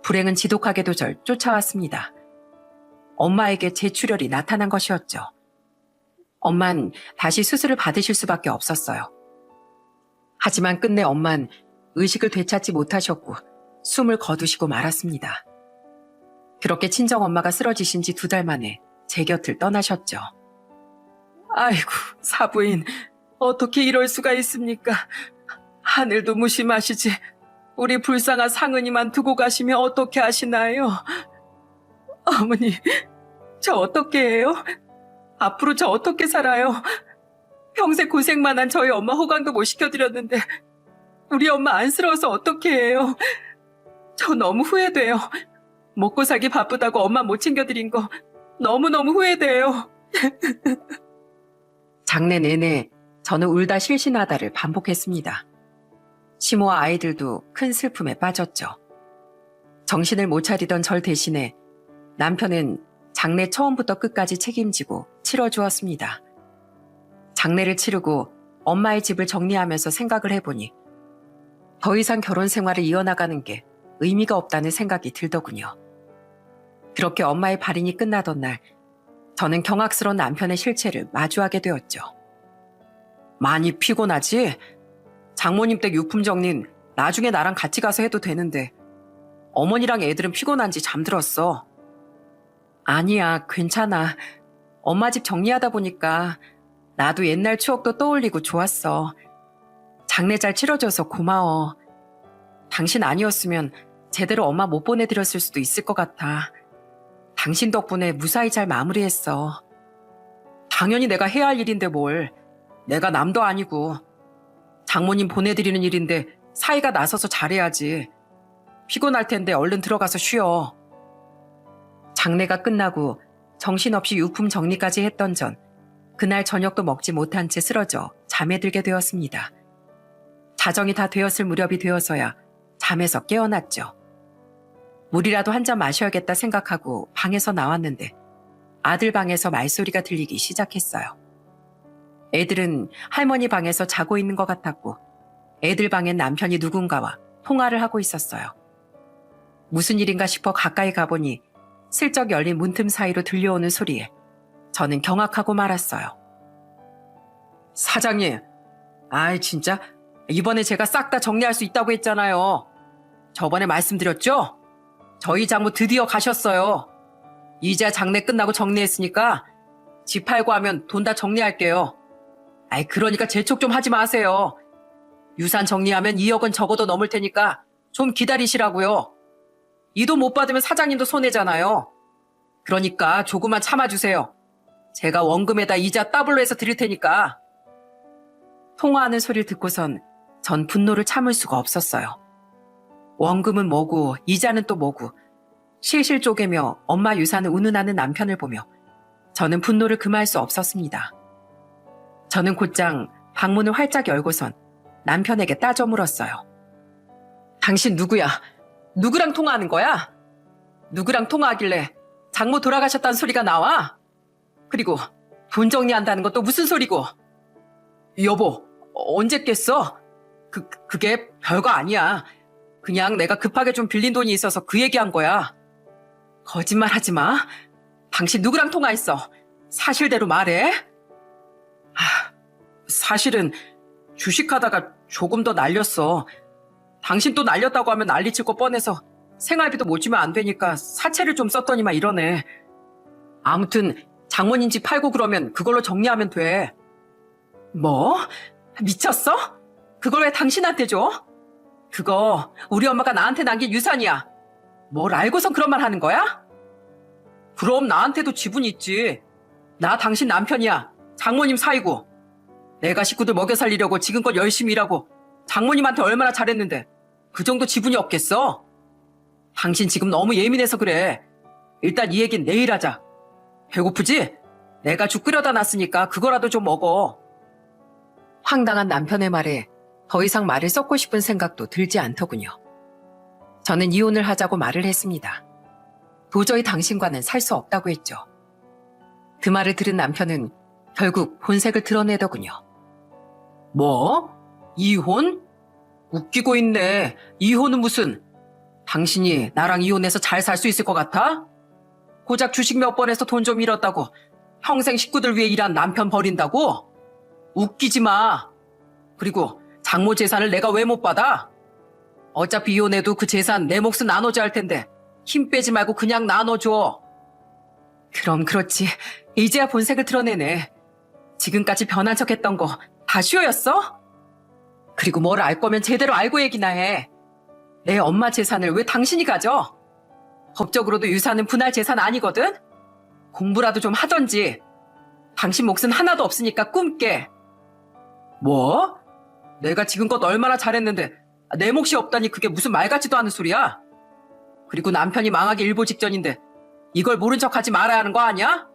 불행은 지독하게도 절 쫓아왔습니다. 엄마에게 재출혈이 나타난 것이었죠. 엄만 다시 수술을 받으실 수밖에 없었어요. 하지만 끝내 엄만 의식을 되찾지 못하셨고 숨을 거두시고 말았습니다. 그렇게 친정엄마가 쓰러지신 지 2달 만에 제 곁을 떠나셨죠. 아이고, 사부인, 어떻게 이럴 수가 있습니까? 하늘도 무심하시지. 우리 불쌍한 상은이만 두고 가시면 어떻게 하시나요? 어머니, 저 어떻게 해요? 앞으로 저 어떻게 살아요? 평생 고생만 한 저희 엄마 호강도 못 시켜드렸는데 우리 엄마 안쓰러워서 어떻게 해요? 저 너무 후회돼요. 먹고 살기 바쁘다고 엄마 못 챙겨드린 거 너무너무 후회돼요. 장래 내내 저는 울다 실신하다를 반복했습니다. 시모와 아이들도 큰 슬픔에 빠졌죠. 정신을 못 차리던 절 대신에 남편은 장례 처음부터 끝까지 책임지고 치러주었습니다. 장례를 치르고 엄마의 집을 정리하면서 생각을 해보니 더 이상 결혼 생활을 이어나가는 게 의미가 없다는 생각이 들더군요. 그렇게 엄마의 발인이 끝나던 날 저는 경악스러운 남편의 실체를 마주하게 되었죠. 많이 피곤하지? 장모님 댁 유품 정리는 나중에 나랑 같이 가서 해도 되는데 어머니랑 애들은 피곤한지 잠들었어. 아니야, 괜찮아. 엄마 집 정리하다 보니까 나도 옛날 추억도 떠올리고 좋았어. 장례 잘 치러줘서 고마워. 당신 아니었으면 제대로 엄마 못 보내드렸을 수도 있을 것 같아. 당신 덕분에 무사히 잘 마무리했어. 당연히 내가 해야 할 일인데 뭘. 내가 남도 아니고. 장모님 보내드리는 일인데 사이가 나서서 잘해야지. 피곤할 텐데 얼른 들어가서 쉬어. 장례가 끝나고 정신없이 유품 정리까지 했던 전 그날 저녁도 먹지 못한 채 쓰러져 잠에 들게 되었습니다. 자정이 다 되었을 무렵이 되어서야 잠에서 깨어났죠. 물이라도 한 잔 마셔야겠다 생각하고 방에서 나왔는데 아들 방에서 말소리가 들리기 시작했어요. 애들은 할머니 방에서 자고 있는 것 같았고 애들 방엔 남편이 누군가와 통화를 하고 있었어요. 무슨 일인가 싶어 가까이 가보니 슬쩍 열린 문틈 사이로 들려오는 소리에 저는 경악하고 말았어요. 사장님, 아이 진짜 이번에 제가 싹 다 정리할 수 있다고 했잖아요. 저번에 말씀드렸죠? 저희 장모 드디어 가셨어요. 이제 장례 끝나고 정리했으니까 집 팔고 하면 돈 다 정리할게요. 아이 그러니까 재촉 좀 하지 마세요. 유산 정리하면 2억은 적어도 넘을 테니까 좀 기다리시라고요. 이 돈 못 받으면 사장님도 손해잖아요. 그러니까 조금만 참아주세요. 제가 원금에다 이자 더블로 해서 드릴 테니까. 통화하는 소리를 듣고선 전 분노를 참을 수가 없었어요. 원금은 뭐고 이자는 또 뭐고 실실 쪼개며 엄마 유산을 운운하는 남편을 보며 저는 분노를 금할 수 없었습니다. 저는 곧장 방문을 활짝 열고선 남편에게 따져 물었어요. 당신 누구야? 누구랑 통화하는 거야? 누구랑 통화하길래 장모 돌아가셨다는 소리가 나와? 그리고 돈 정리한다는 것도 무슨 소리고? 여보, 언제 깼어? 그게 별거 아니야. 그냥 내가 급하게 좀 빌린 돈이 있어서 그 얘기한 거야. 거짓말 하지 마. 당신 누구랑 통화했어? 사실대로 말해. 사실은 주식하다가 조금 더 날렸어. 당신 또 날렸다고 하면 난리칠 거 뻔해서 생활비도 못 주면 안 되니까 사채를 좀 썼더니만 이러네. 아무튼 장모님 집 팔고 그러면 그걸로 정리하면 돼. 뭐? 미쳤어? 그걸 왜 당신한테 줘? 그거 우리 엄마가 나한테 남긴 유산이야. 뭘 알고선 그런 말 하는 거야? 그럼 나한테도 지분이 있지. 나 당신 남편이야. 장모님 사이고. 내가 식구들 먹여 살리려고 지금껏 열심히 일하고 장모님한테 얼마나 잘했는데 그 정도 지분이 없겠어? 당신 지금 너무 예민해서 그래. 일단 이 얘긴 내일 하자. 배고프지? 내가 죽 끓여다 놨으니까 그거라도 좀 먹어. 황당한 남편의 말에 더 이상 말을 섞고 싶은 생각도 들지 않더군요. 저는 이혼을 하자고 말을 했습니다. 도저히 당신과는 살 수 없다고 했죠. 그 말을 들은 남편은 결국 본색을 드러내더군요. 뭐? 이혼? 웃기고 있네. 이혼은 무슨? 당신이 나랑 이혼해서 잘 살 수 있을 것 같아? 고작 주식 몇 번 해서 돈 좀 잃었다고 평생 식구들 위해 일한 남편 버린다고? 웃기지 마. 그리고 장모 재산을 내가 왜 못 받아? 어차피 이혼해도 그 재산 내 몫은 나눠줘야 할 텐데 힘 빼지 말고 그냥 나눠줘. 그럼 그렇지. 이제야 본색을 드러내네. 지금까지 변한 척했던 거 다 쉬워였어? 그리고 뭘 알 거면 제대로 알고 얘기나 해. 내 엄마 재산을 왜 당신이 가져? 법적으로도 유산은 분할 재산 아니거든? 공부라도 좀 하던지. 당신 몫은 하나도 없으니까 꿈깨. 뭐? 내가 지금껏 얼마나 잘했는데 내 몫이 없다니 그게 무슨 말 같지도 않은 소리야? 그리고 남편이 망하기 일보 직전인데 이걸 모른 척하지 말아야 하는 거 아니야?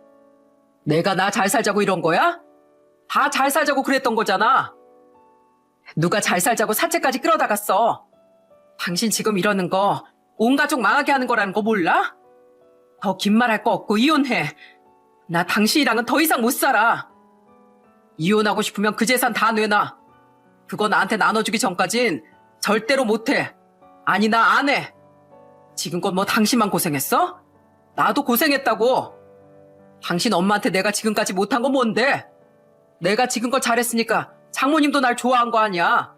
내가 나 잘 살자고 이런 거야? 다 잘 살자고 그랬던 거잖아. 누가 잘 살자고 사채까지 끌어다갔어. 당신 지금 이러는 거 온 가족 망하게 하는 거라는 거 몰라? 더 긴 말 할 거 없고 이혼해. 나 당신이랑은 더 이상 못 살아. 이혼하고 싶으면 그 재산 다 내놔. 그거 나한테 나눠주기 전까진 절대로 못해. 아니 나 안 해. 지금껏 뭐 당신만 고생했어? 나도 고생했다고. 당신 엄마한테 내가 지금까지 못한 건 뭔데? 내가 지금껏 잘했으니까 장모님도 날 좋아한 거 아니야.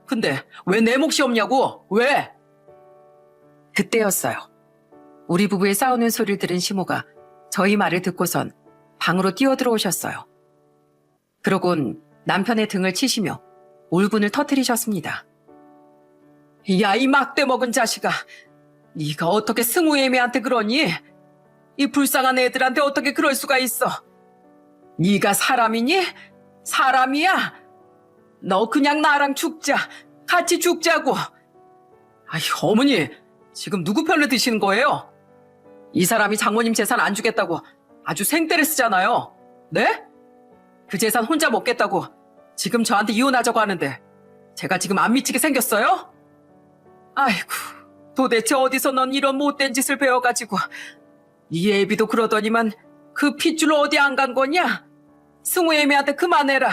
근데 왜 내 몫이 없냐고? 왜? 그때였어요. 우리 부부의 싸우는 소리를 들은 시모가 저희 말을 듣고선 방으로 뛰어들어오셨어요. 그러곤 남편의 등을 치시며 울분을 터뜨리셨습니다. 야, 이 막대 먹은 자식아. 네가 어떻게 승우애미한테 그러니? 이 불쌍한 애들한테 어떻게 그럴 수가 있어? 네가 사람이니? 사람이야? 너 그냥 나랑 죽자. 같이 죽자고. 아이, 어머니, 지금 누구 편을 드시는 거예요? 이 사람이 장모님 재산 안 주겠다고 아주 생떼를 쓰잖아요. 네? 그 재산 혼자 먹겠다고 지금 저한테 이혼하자고 하는데 제가 지금 안 미치게 생겼어요? 아이고, 도대체 어디서 넌 이런 못된 짓을 배워가지고. 이 애비도 그러더니만 그 핏줄 어디 안 간 거냐? 승우 애미한테 그만해라.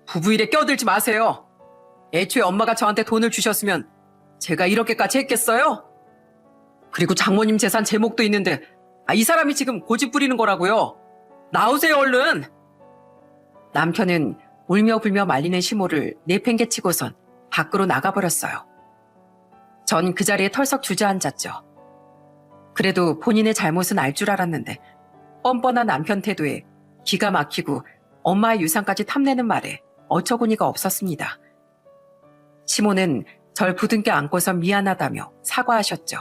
부부 일에 껴들지 마세요. 애초에 엄마가 저한테 돈을 주셨으면 제가 이렇게까지 했겠어요? 그리고 장모님 재산 제목도 있는데 이 사람이 지금 고집 부리는 거라고요. 나오세요, 얼른. 남편은 울며 불며 말리는 시모를 내팽개치고선 밖으로 나가버렸어요. 전 그 자리에 털썩 주저앉았죠. 그래도 본인의 잘못은 알 줄 알았는데 뻔뻔한 남편 태도에 기가 막히고 엄마의 유산까지 탐내는 말에 어처구니가 없었습니다. 시모는 절 부둥켜 안고서 미안하다며 사과하셨죠.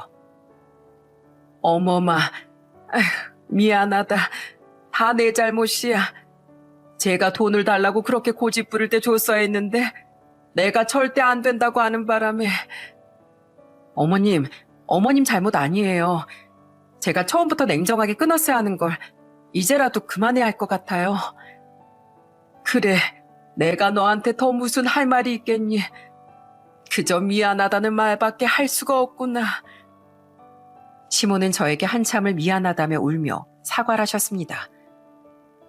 어머마, 미안하다. 다 내 잘못이야. 제가 돈을 달라고 그렇게 고집 부릴 때 줬어야 했는데 내가 절대 안 된다고 하는 바람에. 어머님 잘못 아니에요. 제가 처음부터 냉정하게 끊었어야 하는 걸 이제라도 그만해야 할 것 같아요. 그래, 내가 너한테 더 무슨 할 말이 있겠니? 그저 미안하다는 말밖에 할 수가 없구나. 시모는 저에게 한참을 미안하다며 울며 사과를 하셨습니다.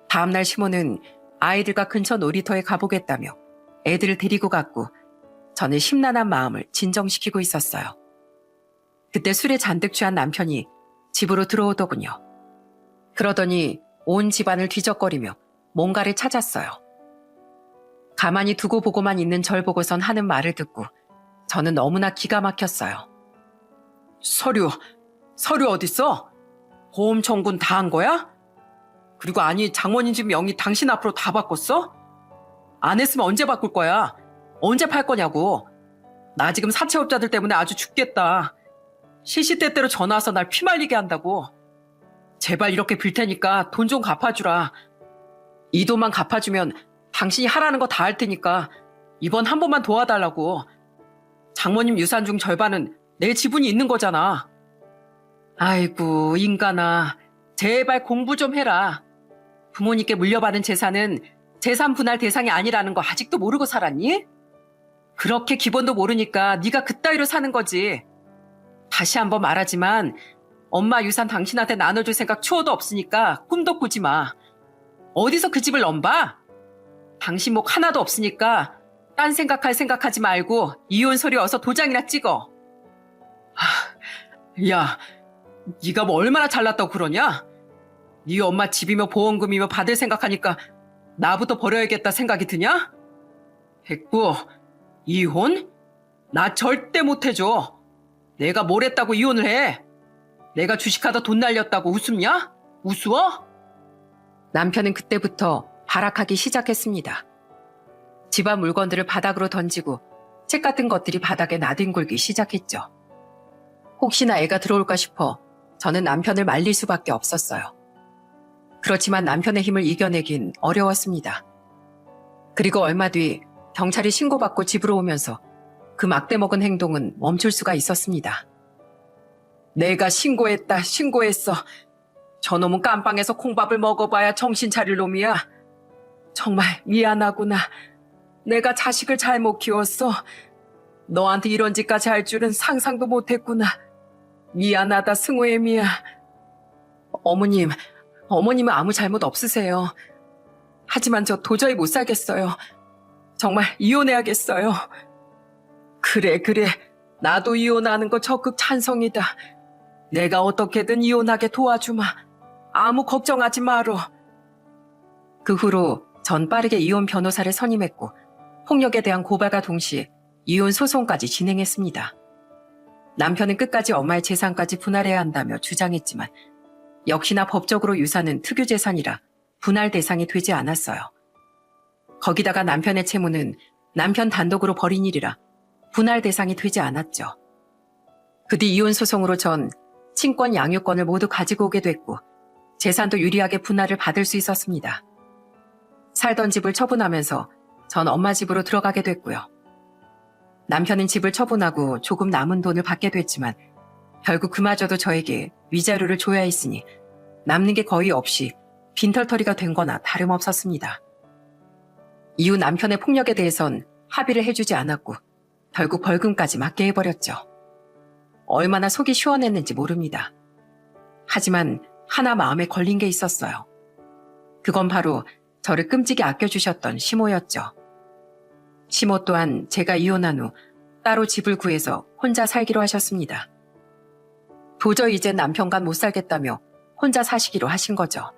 다음날 시모는 아이들과 근처 놀이터에 가보겠다며 애들을 데리고 갔고 저는 심란한 마음을 진정시키고 있었어요. 그때 술에 잔뜩 취한 남편이 집으로 들어오더군요. 그러더니 온 집안을 뒤적거리며 뭔가를 찾았어요. 가만히 두고 보고만 있는 절 보고선 하는 말을 듣고 저는 너무나 기가 막혔어요. 서류 어딨어? 보험 청구는 다 한 거야? 그리고 아니, 장모님 집 명의 당신 앞으로 다 바꿨어? 안 했으면 언제 바꿀 거야? 언제 팔 거냐고. 나 지금 사채업자들 때문에 아주 죽겠다. 시시때때로 전화 와서 날 피말리게 한다고. 제발 이렇게 빌 테니까 돈 좀 갚아주라. 이 돈만 갚아주면 당신이 하라는 거 다 할 테니까 이번 한 번만 도와달라고. 장모님 유산 중 절반은 내 지분이 있는 거잖아. 아이고, 인간아. 제발 공부 좀 해라. 부모님께 물려받은 재산은 재산 분할 대상이 아니라는 거 아직도 모르고 살았니? 그렇게 기본도 모르니까 네가 그따위로 사는 거지. 다시 한번 말하지만 엄마 유산 당신한테 나눠줄 생각 추호도 없으니까 꿈도 꾸지 마. 어디서 그 집을 넘봐? 당신 목 하나도 없으니까 딴 생각하지 말고 이혼 서류 어서 도장이나 찍어. 야, 네가 뭐 얼마나 잘났다고 그러냐? 네 엄마 집이며 보험금이며 받을 생각하니까 나부터 버려야겠다 생각이 드냐? 됐고, 이혼? 나 절대 못 해줘. 내가 뭘 했다고 이혼을 해? 내가 주식하다 돈 날렸다고 웃음냐? 우스워? 남편은 그때부터 발악하기 시작했습니다. 집안 물건들을 바닥으로 던지고 책 같은 것들이 바닥에 나뒹굴기 시작했죠. 혹시나 애가 들어올까 싶어 저는 남편을 말릴 수밖에 없었어요. 그렇지만 남편의 힘을 이겨내긴 어려웠습니다. 그리고 얼마 뒤 경찰이 신고받고 집으로 오면서 그 막대 먹은 행동은 멈출 수가 있었습니다. 내가 신고했어. 저놈은 깜빵에서 콩밥을 먹어봐야 정신 차릴 놈이야. 정말 미안하구나. 내가 자식을 잘못 키웠어. 너한테 이런 짓까지 할 줄은 상상도 못했구나. 미안하다, 승우애미야. 어머님은 아무 잘못 없으세요. 하지만 저 도저히 못 살겠어요. 정말 이혼해야겠어요. 그래. 나도 이혼하는 거 적극 찬성이다. 내가 어떻게든 이혼하게 도와주마. 아무 걱정하지 마로. 그 후로 전 빠르게 이혼 변호사를 선임했고 폭력에 대한 고발과 동시에 이혼 소송까지 진행했습니다. 남편은 끝까지 엄마의 재산까지 분할해야 한다며 주장했지만 역시나 법적으로 유산은 특유재산이라 분할 대상이 되지 않았어요. 거기다가 남편의 채무는 남편 단독으로 벌인 일이라 분할 대상이 되지 않았죠. 그 뒤 이혼 소송으로 전 친권 양육권을 모두 가지고 오게 됐고 재산도 유리하게 분할을 받을 수 있었습니다. 살던 집을 처분하면서 전 엄마 집으로 들어가게 됐고요. 남편은 집을 처분하고 조금 남은 돈을 받게 됐지만 결국 그마저도 저에게 위자료를 줘야 했으니 남는 게 거의 없이 빈털터리가 된 거나 다름없었습니다. 이후 남편의 폭력에 대해선 합의를 해주지 않았고 결국 벌금까지 맞게 해버렸죠. 얼마나 속이 시원했는지 모릅니다. 하지만 하나 마음에 걸린 게 있었어요. 그건 바로 저를 끔찍이 아껴주셨던 시모였죠. 시모 또한 제가 이혼한 후 따로 집을 구해서 혼자 살기로 하셨습니다. 도저히 이제 남편과 못 살겠다며 혼자 사시기로 하신 거죠.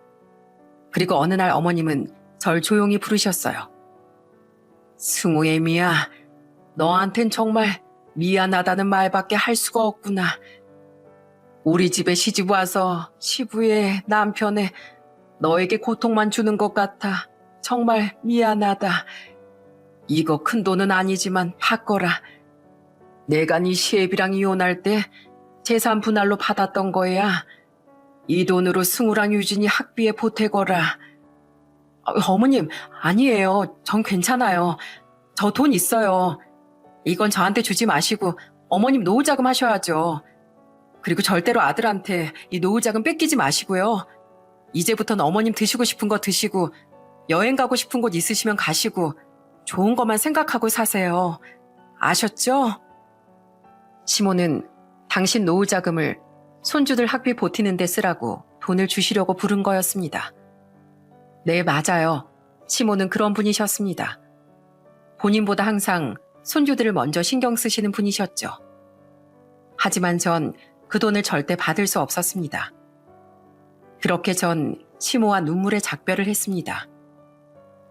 그리고 어느 날 어머님은 절 조용히 부르셨어요. 승우애미야, 너한텐 정말 미안하다는 말밖에 할 수가 없구나. 우리 집에 시집 와서 시부의 남편에 너에게 고통만 주는 것 같아 정말 미안하다. 이거 큰 돈은 아니지만 받거라. 내가 네 시애비랑 이혼할 때 재산 분할로 받았던 거야. 이 돈으로 승우랑 유진이 학비에 보태거라. 어머님, 아니에요. 전 괜찮아요. 저 돈 있어요. 이건 저한테 주지 마시고 어머님 노후자금 하셔야죠. 그리고 절대로 아들한테 이 노후자금 뺏기지 마시고요. 이제부터는 어머님 드시고 싶은 거 드시고 여행 가고 싶은 곳 있으시면 가시고 좋은 것만 생각하고 사세요. 아셨죠? 시모는 당신 노후자금을 손주들 학비 보태는 데 쓰라고 돈을 주시려고 부른 거였습니다. 네, 맞아요. 시모는 그런 분이셨습니다. 본인보다 항상 손주들을 먼저 신경 쓰시는 분이셨죠. 하지만 전 그 돈을 절대 받을 수 없었습니다. 그렇게 전 시모와 눈물의 작별을 했습니다.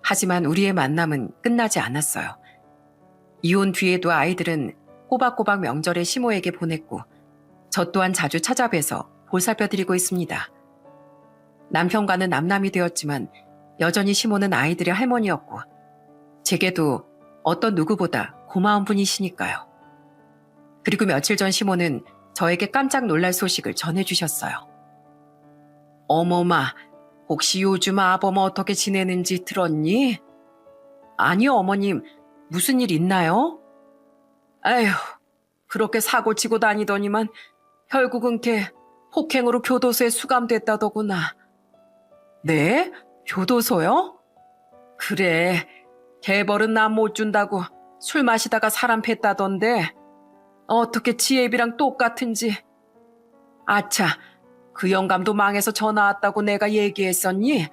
하지만 우리의 만남은 끝나지 않았어요. 이혼 뒤에도 아이들은 꼬박꼬박 명절에 시모에게 보냈고 저 또한 자주 찾아뵈서 보살펴드리고 있습니다. 남편과는 남남이 되었지만 여전히 시모는 아이들의 할머니였고 제게도 어떤 누구보다 고마운 분이시니까요. 그리고 며칠 전 시모는 저에게 깜짝 놀랄 소식을 전해주셨어요. 어머마, 혹시 요즘 아범 어떻게 지내는지 들었니? 아니요, 어머님. 무슨 일 있나요? 에휴, 그렇게 사고치고 다니더니만 결국은 걔 폭행으로 교도소에 수감됐다더구나. 네? 교도소요? 그래, 개벌은 나 못 준다고 술 마시다가 사람 팼다던데 어떻게 지혜비랑 똑같은지. 아차, 그 영감도 망해서 전화 왔다고 내가 얘기했었니?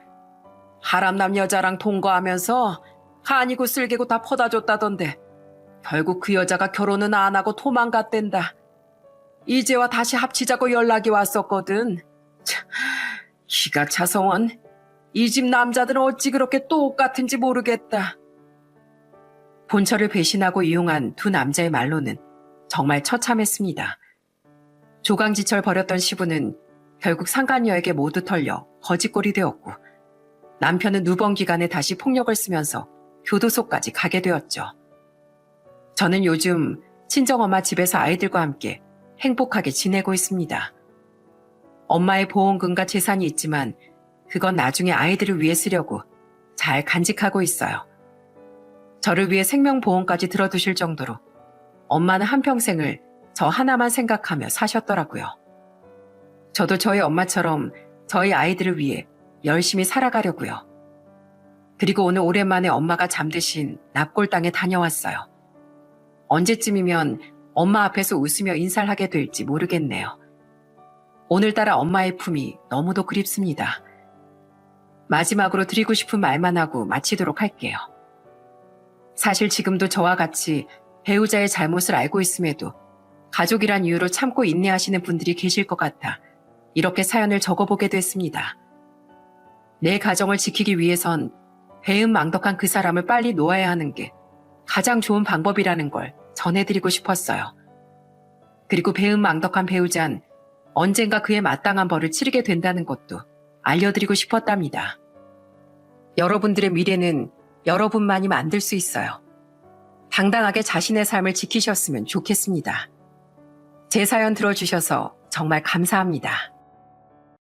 하람남 여자랑 동거하면서 간이고 쓸개고 다 퍼다 줬다던데 결국 그 여자가 결혼은 안 하고 도망갔댄다. 이제와 다시 합치자고 연락이 왔었거든. 참, 기가 차서 이 집 남자들은 어찌 그렇게 똑같은지 모르겠다. 본처를 배신하고 이용한 두 남자의 말로는 정말 처참했습니다. 조강지철 벌였던 시부는 결국 상간녀에게 모두 털려 거지꼴이 되었고 남편은 누번 기간에 다시 폭력을 쓰면서 교도소까지 가게 되었죠. 저는 요즘 친정엄마 집에서 아이들과 함께 행복하게 지내고 있습니다. 엄마의 보험금과 재산이 있지만 그건 나중에 아이들을 위해 쓰려고 잘 간직하고 있어요. 저를 위해 생명보험까지 들어두실 정도로 엄마는 한평생을 저 하나만 생각하며 사셨더라고요. 저도 저희 엄마처럼 저희 아이들을 위해 열심히 살아가려고요. 그리고 오늘 오랜만에 엄마가 잠드신 납골당에 다녀왔어요. 언제쯤이면 엄마 앞에서 웃으며 인사를 하게 될지 모르겠네요. 오늘따라 엄마의 품이 너무도 그립습니다. 마지막으로 드리고 싶은 말만 하고 마치도록 할게요. 사실 지금도 저와 같이 배우자의 잘못을 알고 있음에도 가족이란 이유로 참고 인내하시는 분들이 계실 것 같아 이렇게 사연을 적어보게 됐습니다. 내 가정을 지키기 위해선 배은망덕한 그 사람을 빨리 놓아야 하는 게 가장 좋은 방법이라는 걸 전해드리고 싶었어요. 그리고 배은망덕한 배우자는 언젠가 그의 마땅한 벌을 치르게 된다는 것도 알려드리고 싶었답니다. 여러분들의 미래는 여러분만이 만들 수 있어요. 당당하게 자신의 삶을 지키셨으면 좋겠습니다. 제 사연 들어주셔서 정말 감사합니다.